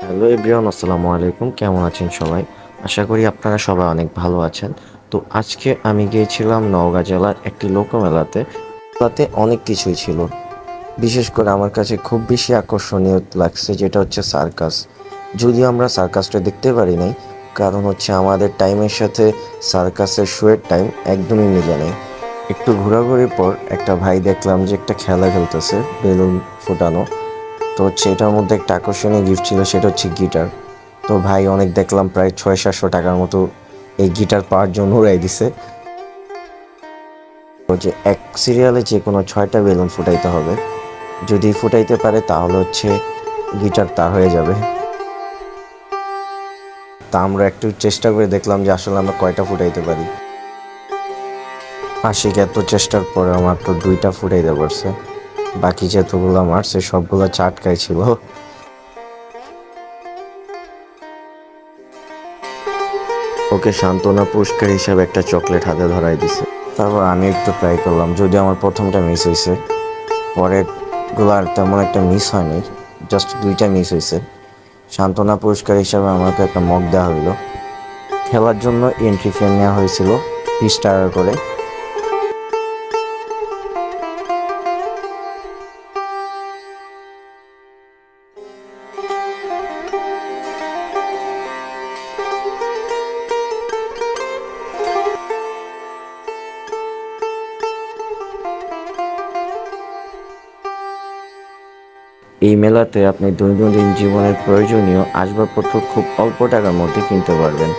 Hello everyone, আসসালামু আলাইকুম। কেমন আছেন সবাই? আশা করি আপনারা সবাই অনেক ভালো আছেন। তো আজকে আমি গিয়েছিলাম নওগাঁ জেলার একটি লোকমেলাতে। তাতে অনেক কিছুই ছিল। বিশেষ করে আমার কাছে খুব বেশি আকর্ষণীয় লাগছে যেটা হচ্ছে সার্কাস। যদিও আমরা সার্কাসটা দেখতে পারি নাই, কারণ হচ্ছে আমাদের টাইমের সাথে সার্কাসের শোয়ের টাইম একদমই মিলে নাই। একটু ঘোরাঘুরির পর একটা ভাই দেখলাম যে একটা খেলা খেলতেছে, বেলুন ফোটানো। তো হচ্ছে এটার মধ্যে একটা আকর্ষণীয় গিফট ছিল, সেটা হচ্ছে গিটার। তো ভাই অনেক দেখলাম প্রায় 600-700 টাকার মতো এই গিটার পাওয়ার জন্য উড়াই দিছে। তো যে এক সিরিয়ালে যে কোনো 6টা বেলুন ফুটাইতে হবে, যদি ফুটাইতে পারে তাহলে হচ্ছে গিটার তার হয়ে যাবে। তা আমরা একটু চেষ্টা করে দেখলাম যে আসলে আমরা কয়টা ফুটাইতে পারি। আশিক এত চেষ্টার পরে মাত্র 2টা ফুটাইতে পারছে। বাকি যতগুলো মারছে সবগুলো চাটকাই ছিল। ওকে সান্ত্বনা পুরস্কার হিসাবে একটা চকলেট হাতে ধরাই দিছে। তারপর আমি একটু ট্রাই করলাম, যদিও আমার প্রথমটা মিস হয়েছে। পরের গুলার তেমন একটা মিস হয়নি, জাস্ট 2টা মিস হয়েছে। সান্ত্বনা পুরস্কার হিসাবে আমাকে একটা মগ দেওয়া হইলো। খেলার জন্য এন্ট্রি ফি নেওয়া হয়েছিল 20 টাকা করে। এই মেলাতে আপনি দৈনন্দিন জীবনের প্রয়োজনীয় আসবাবপত্র খুব অল্প টাকার মধ্যে কিনতে পারবেন।